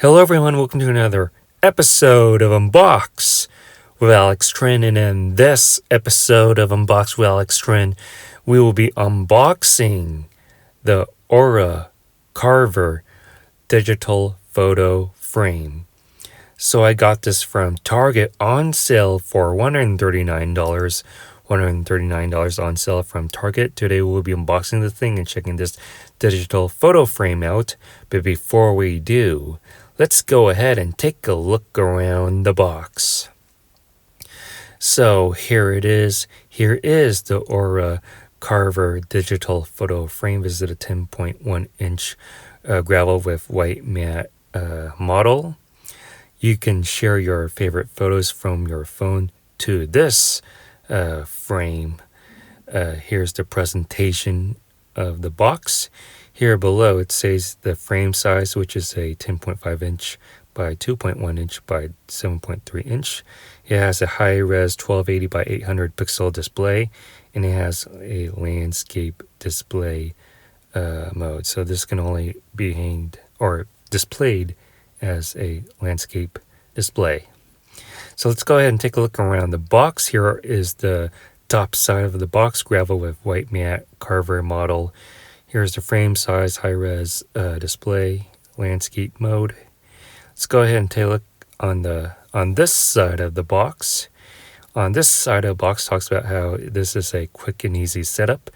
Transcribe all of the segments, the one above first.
Hello everyone, welcome to another episode of Unbox with Alex Trinh, and in this episode of Unbox with Alex Trinh, we will be unboxing the AURA Carver digital photo frame. So I got this from Target on sale for $139. $139 on sale from Target. Today we'll be unboxing the thing and checking this digital photo frame out. But before we do, let's go ahead and take a look around the box. So here it is. Here is the AURA Carver digital photo frame. This is a 10.1 inch gravel with white matte model. You can share your favorite photos from your phone to this frame. Here's the presentation of the box. Here below it says the frame size, which is a 10.5 inch by 2.1 inch by 7.3 inch. It has a high-res 1280 by 800 pixel display, and it has a landscape display mode. So this can only be hanged or displayed as a landscape display. So let's go ahead and take a look around the box. Here is the top side of the box, gravel with white matte Carver model. Here's the frame size, high-res display, landscape mode. Let's go ahead and take a look on this side of the box. On this side of the box talks about how this is a quick and easy setup.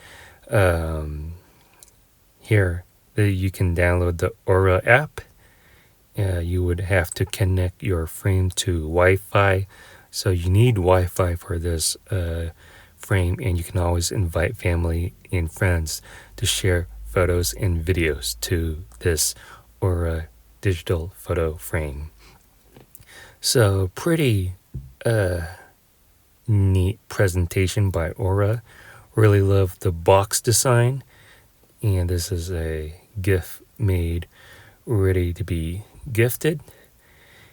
Here you can download the AURA app. You would have to connect your frame to Wi-Fi, so you need Wi-Fi for this frame, and you can always invite family and friends to share photos and videos to this AURA digital photo frame. So pretty neat presentation by AURA. Really love the box design, and this is a gift made ready to be gifted.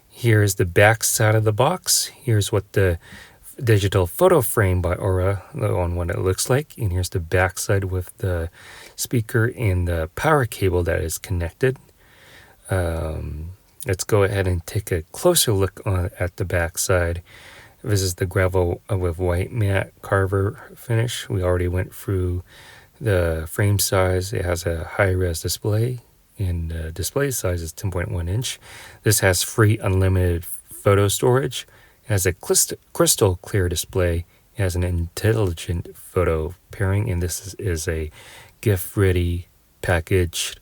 Here's the back side of the box. Here's what the digital photo frame by AURA on what it looks like, and here's the back side with the speaker and the power cable that is connected. Let's go ahead and take a closer look at the back side. This is the gravel with white matte Carver finish. We already went through the frame size. It has a high-res display, and the display size is 10.1 inch. This has free unlimited photo storage. It has a crystal clear display. It has an intelligent photo pairing, and this is a gift ready package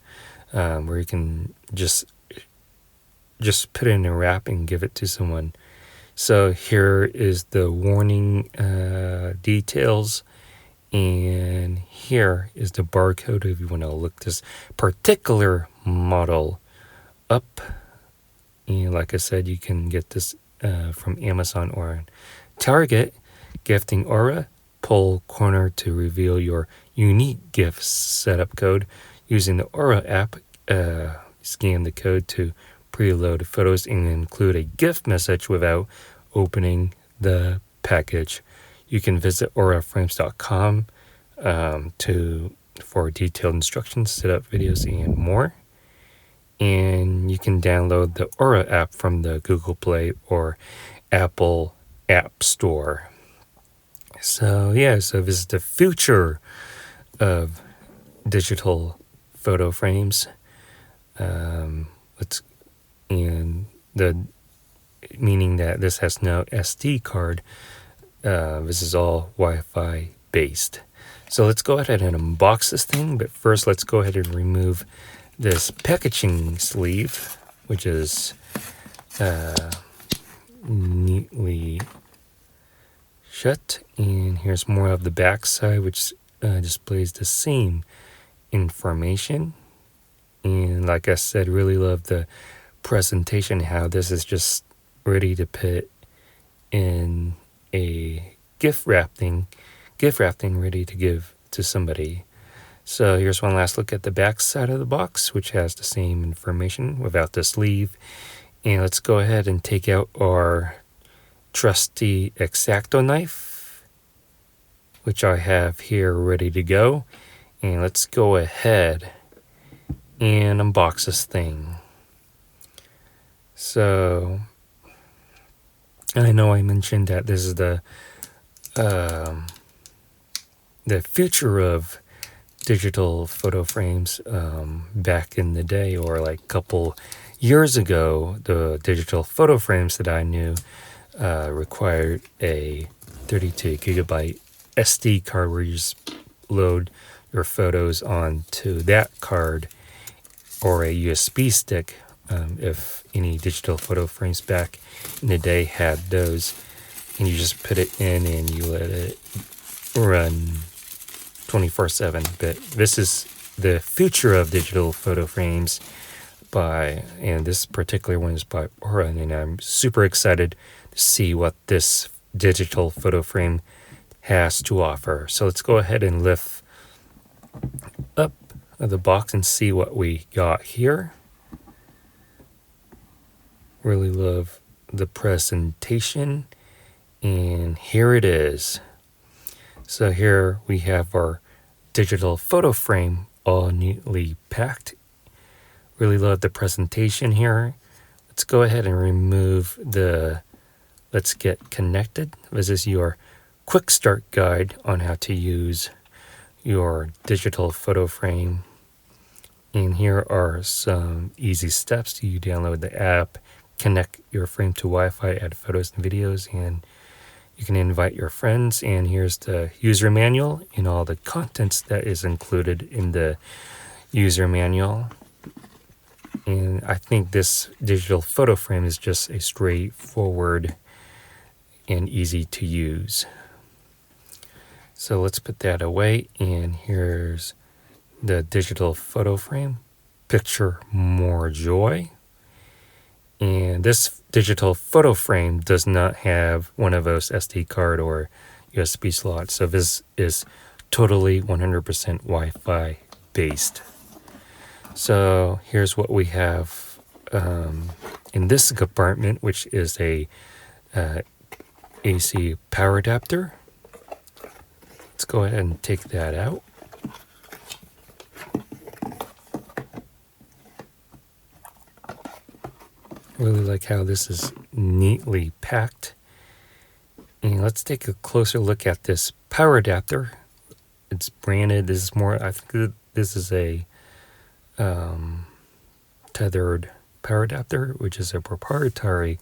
where you can just put it in a wrap and give it to someone. So here is the warning details. And here is the barcode if you want to look this particular model up. And like I said, you can get this from Amazon or Target. Gifting AURA, pull corner to reveal your unique gift setup code. Using the AURA app, scan the code to preload photos and include a gift message without opening the package. You can visit auraframes.com for detailed instructions, setup videos, and more. And you can download the AURA app from the Google Play or Apple App Store. So this is the future of digital photo frames. Meaning that this has no SD card. This is all Wi-Fi based. So let's go ahead and unbox this thing, but first let's go ahead and remove this packaging sleeve, which is neatly shut. And here's more of the back side, which displays the same information. And like I said, really love the presentation, how this is just ready to put in a gift wrapping ready to give to somebody. So here's one last look at the back side of the box, which has the same information without the sleeve. And let's go ahead and take out our trusty X-Acto knife, which I have here ready to go. And let's go ahead and unbox this thing. So I know I mentioned that this is the future of digital photo frames. Back in the day, or like a couple years ago, the digital photo frames that I knew required a 32 gigabyte SD card where you just load your photos onto that card, or a USB stick, if any digital photo frames back in the day had those, and you just put it in and you let it run 24/7. But this is the future of digital photo frames and this particular one is by AURA, and I'm super excited to see what this digital photo frame has to offer. So let's go ahead and lift up the box and see what we got here. Really love the presentation, and here it is. So here we have our digital photo frame all neatly packed. Really love the presentation here. Let's go ahead and remove the Let's Get Connected. This is your quick start guide on how to use your digital photo frame. And here are some easy steps. You download the app, connect your frame to Wi-Fi, add photos and videos, and you can invite your friends. And here's the user manual and all the contents that is included in the user manual. And I think this digital photo frame is just a straightforward and easy to use. So let's put that away, and here's the digital photo frame. Picture more joy. And this digital photo frame does not have one of those SD card or USB slots. So this is totally 100% Wi-Fi based. So here's what we have in this compartment, which is a AC power adapter. Let's go ahead and take that out. Really like how this is neatly packed. And let's take a closer look at this power adapter. It's branded. This is more, I think this is a tethered power adapter, which is a proprietary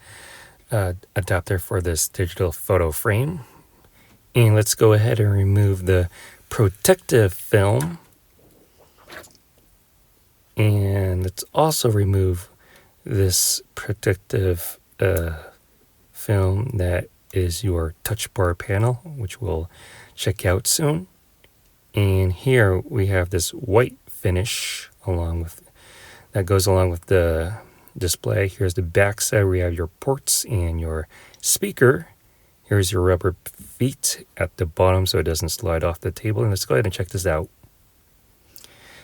adapter for this digital photo frame. And let's go ahead and remove the protective film. And let's also remove this protective film that is your touch bar panel, which we'll check out soon. And here we have this white finish that goes along with the display. Here's the back side where you have your ports and your speaker. Here's your rubber feet at the bottom so it doesn't slide off the table. And let's go ahead and check this out.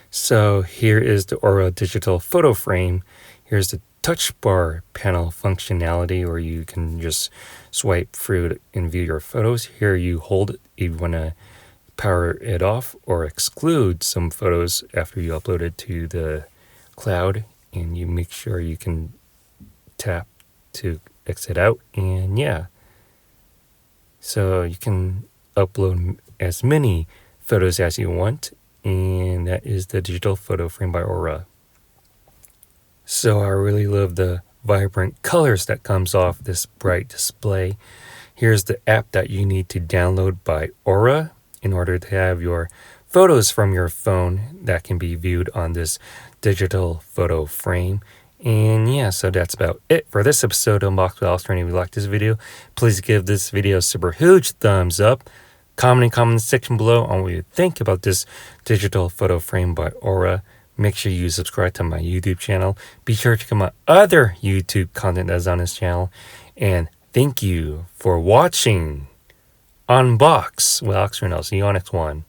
So here is the AURA digital photo frame. Here's the touch bar panel functionality where you can just swipe through it and view your photos. Here you hold it if you want to power it off or exclude some photos after you upload it to the cloud, and you make sure you can tap to exit out. And yeah, so you can upload as many photos as you want, and that is the digital photo frame by AURA. So I really love the vibrant colors that comes off this bright display. Here's the app that you need to download by AURA in order to have your photos from your phone that can be viewed on this digital photo frame. And yeah, so that's about it for this episode of Unbox with Alex Trinh. If you like this video, please give this video a super huge thumbs up. Comment in the comment section below on what you think about this digital photo frame by AURA. Make sure you subscribe to my YouTube channel. Be sure to check out my other YouTube content that's on this channel. And thank you for watching Unbox with Alex Trinh. I'll see you on next one.